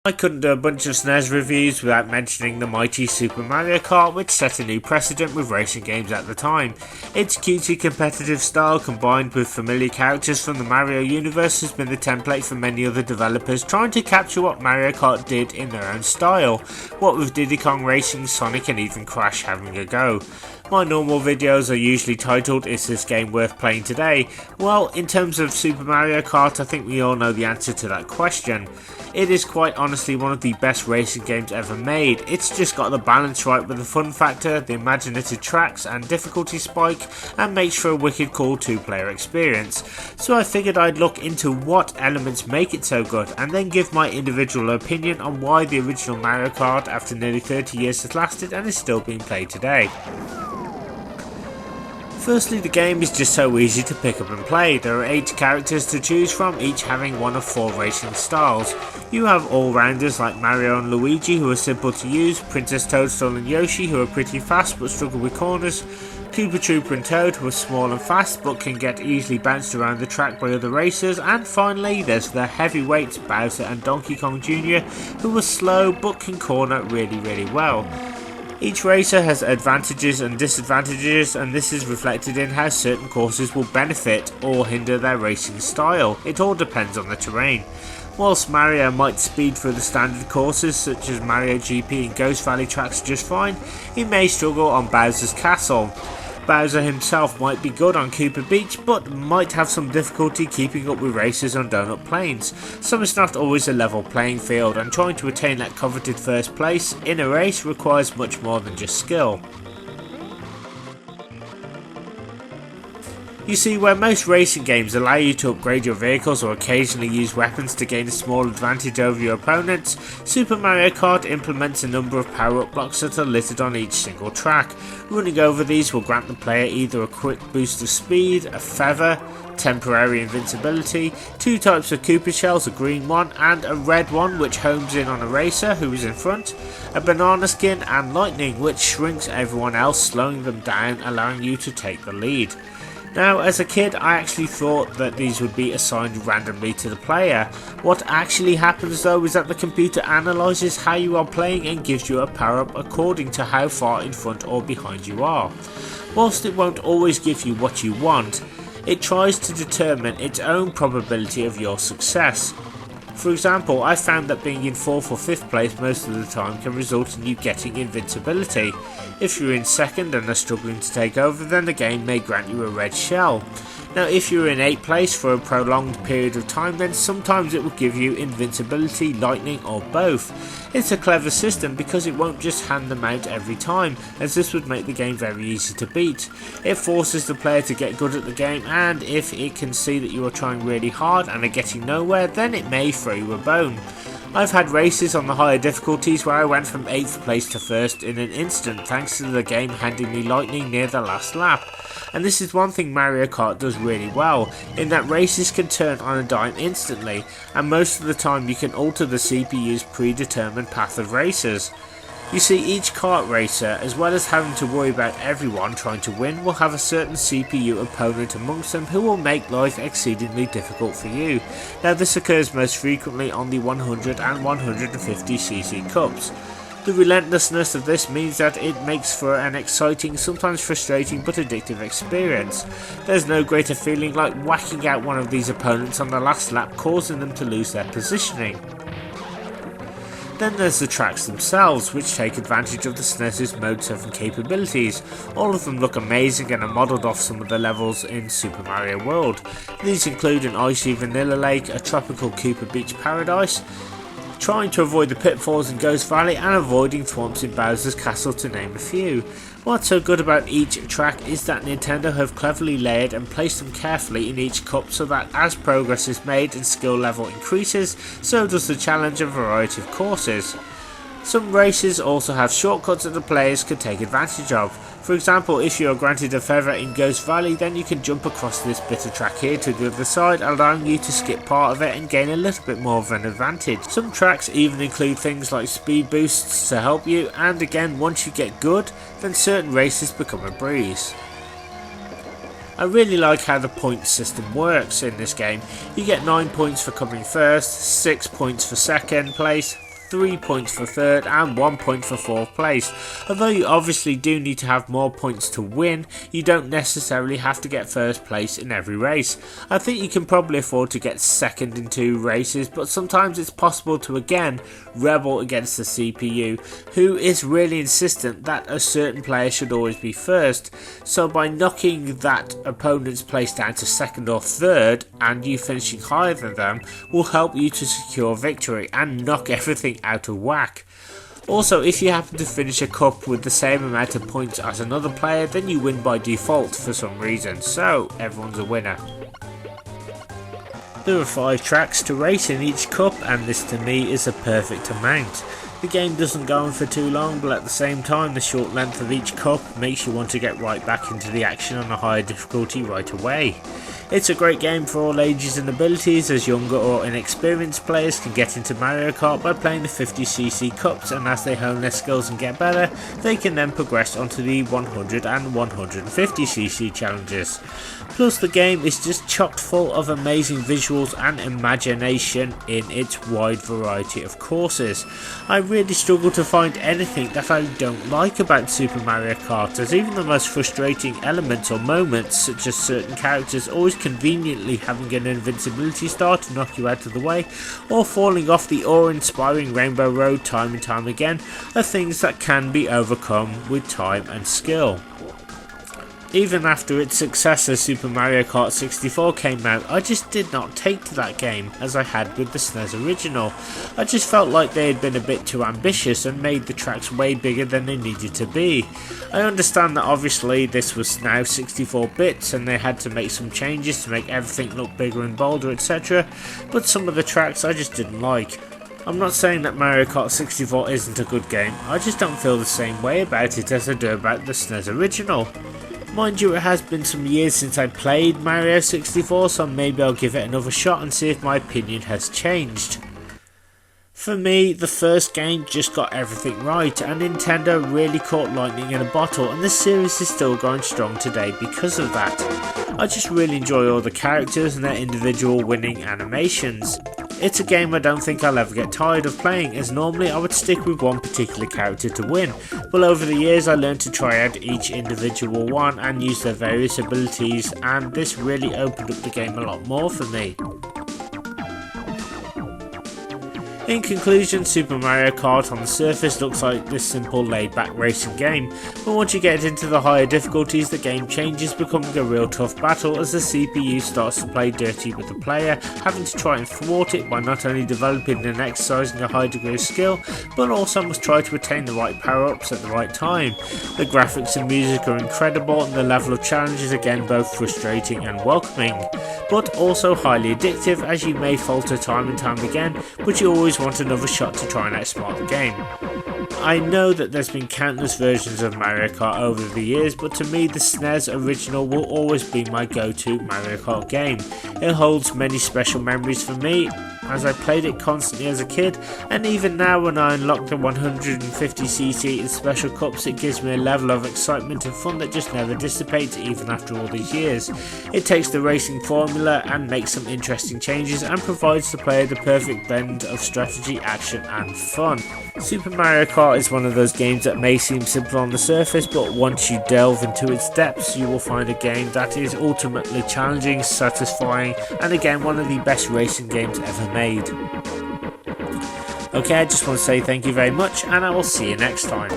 I couldn't do a bunch of SNES reviews without mentioning the mighty Super Mario Kart, which set a new precedent with racing games at the time. Its cutesy competitive style combined with familiar characters from the Mario universe has been the template for many other developers trying to capture what Mario Kart did in their own style, what with Diddy Kong racing, Sonic and even Crash having a go. My normal videos are usually titled, "Is this game worth playing today?" Well, in terms of Super Mario Kart, I think we all know the answer to that question. It is quite honestly one of the best racing games ever made. It's just got the balance right with the fun factor, the imaginative tracks and difficulty spike, and makes for a wicked cool 2-player experience. So I figured I'd look into what elements make it so good, and then give my individual opinion on why the original Mario Kart after nearly 30 years has lasted and is still being played today. Firstly, the game is just so easy to pick up and play. There are 8 characters to choose from, each having one of 4 racing styles. You have all-rounders like Mario and Luigi who are simple to use, Princess Toadstool and Yoshi who are pretty fast but struggle with corners, Koopa Troopa and Toad who are small and fast but can get easily bounced around the track by other racers, and finally there's the heavyweights Bowser and Donkey Kong Jr. who are slow but can corner really well. Each racer has advantages and disadvantages, and this is reflected in how certain courses will benefit or hinder their racing style. It all depends on the terrain. Whilst Mario might speed through the standard courses such as Mario GP and Ghost Valley tracks just fine, he may struggle on Bowser's Castle. Bowser himself might be good on Koopa Beach, but might have some difficulty keeping up with racers on Donut Plains, so it's not always a level playing field, and trying to attain that coveted first place in a race requires much more than just skill. You see, where most racing games allow you to upgrade your vehicles or occasionally use weapons to gain a small advantage over your opponents, Super Mario Kart implements a number of power-up blocks that are littered on each single track. Running over these will grant the player either a quick boost of speed, a feather, temporary invincibility, 2 types of Koopa shells, a green one and a red one which homes in on a racer who is in front, a banana skin and lightning which shrinks everyone else, slowing them down, allowing you to take the lead. Now, as a kid, I actually thought that these would be assigned randomly to the player. What actually happens though is that the computer analyses how you are playing and gives you a power up according to how far in front or behind you are. Whilst it won't always give you what you want, it tries to determine its own probability of your success. For example, I found that being in 4th or 5th place most of the time can result in you getting invincibility. If you're in 2nd and are struggling to take over, then the game may grant you a red shell. Now if you're in 8th place for a prolonged period of time, then sometimes it will give you invincibility, lightning or both. It's a clever system because it won't just hand them out every time, as this would make the game very easy to beat. It forces the player to get good at the game, and if it can see that you are trying really hard and are getting nowhere, then it may throw you a bone. I've had races on the higher difficulties where I went from 8th place to 1st in an instant thanks to the game handing me lightning near the last lap. And this is one thing Mario Kart does really well, in that races can turn on a dime instantly, and most of the time you can alter the CPU's predetermined path of races. You see, each kart racer, as well as having to worry about everyone trying to win, will have a certain CPU opponent amongst them who will make life exceedingly difficult for you. Now this occurs most frequently on the 100 and 150cc cups. The relentlessness of this means that it makes for an exciting, sometimes frustrating but addictive experience. There's no greater feeling like whacking out one of these opponents on the last lap, causing them to lose their positioning. Then there's the tracks themselves, which take advantage of the SNES's Mode 7 capabilities. All of them look amazing and are modelled off some of the levels in Super Mario World. These include an icy vanilla lake, a tropical Koopa Beach paradise, trying to avoid the pitfalls in Ghost Valley and avoiding thwomps in Bowser's Castle, to name a few. What's so good about each track is that Nintendo have cleverly layered and placed them carefully in each cup so that as progress is made and skill level increases, so does the challenge and variety of courses. Some races also have shortcuts that the players can take advantage of. For example, if you are granted a feather in Ghost Valley, then you can jump across this bit of track here to the other side, allowing you to skip part of it and gain a little bit more of an advantage. Some tracks even include things like speed boosts to help you, and again, once you get good, then certain races become a breeze. I really like how the point system works in this game. You get 9 points for coming first, 6 points for second place, 3 points for third and 1 point for fourth place. Although you obviously do need to have more points to win, you don't necessarily have to get first place in every race. I think you can probably afford to get second in 2 races, but sometimes it's possible to again rebel against the CPU, who is really insistent that a certain player should always be first. So by knocking that opponent's place down to second or third and you finishing higher than them will help you to secure victory and knock everything out of whack. Also, if you happen to finish a cup with the same amount of points as another player, then you win by default for some reason, so everyone's a winner. There are 5 tracks to race in each cup, and this to me is a perfect amount. The game doesn't go on for too long, but at the same time the short length of each cup makes you want to get right back into the action on a higher difficulty right away. It's a great game for all ages and abilities, as younger or inexperienced players can get into Mario Kart by playing the 50cc cups, and as they hone their skills and get better, they can then progress onto the 100 and 150cc challenges. Plus the game is just chock full of amazing visuals and imagination in its wide variety of courses. I really struggle to find anything that I don't like about Super Mario Kart, as even the most frustrating elements or moments, such as certain characters always conveniently having an invincibility star to knock you out of the way, or falling off the awe-inspiring Rainbow Road time and time again, are things that can be overcome with time and skill. Even after its successor Super Mario Kart 64 came out, I just did not take to that game as I had with the SNES original. I just felt like they had been a bit too ambitious and made the tracks way bigger than they needed to be. I understand that obviously this was now 64 bits and they had to make some changes to make everything look bigger and bolder, etc, but some of the tracks I just didn't like. I'm not saying that Mario Kart 64 isn't a good game, I just don't feel the same way about it as I do about the SNES original. Mind you, it has been some years since I played Mario 64, so maybe I'll give it another shot and see if my opinion has changed. For me, the first game just got everything right, and Nintendo really caught lightning in a bottle, and the series is still going strong today because of that. I just really enjoy all the characters and their individual winning animations. It's a game I don't think I'll ever get tired of playing, as normally I would stick with one particular character to win, but over the years I learned to try out each individual one and use their various abilities, and this really opened up the game a lot more for me. In conclusion, Super Mario Kart on the surface looks like this simple laid-back racing game, but once you get into the higher difficulties, the game changes, becoming a real tough battle as the CPU starts to play dirty with the player, having to try and thwart it by not only developing and exercising a high degree of skill, but also must try to attain the right power-ups at the right time. The graphics and music are incredible, and the level of challenge is again both frustrating and welcoming, but also highly addictive, as you may falter time and time again, but you always want another shot to try and outsmart the game. I know that there's been countless versions of Mario Kart over the years, but to me the SNES original will always be my go-to Mario Kart game. It holds many special memories for me, as I played it constantly as a kid, and even now when I unlock the 150cc in special cups, it gives me a level of excitement and fun that just never dissipates even after all these years. It takes the racing formula and makes some interesting changes and provides the player the perfect blend of strategy, action and fun. Super Mario Kart is one of those games that may seem simple on the surface, but once you delve into its depths you will find a game that is ultimately challenging, satisfying, and again one of the best racing games ever made. Okay, I just want to say thank you very much, and I will see you next time.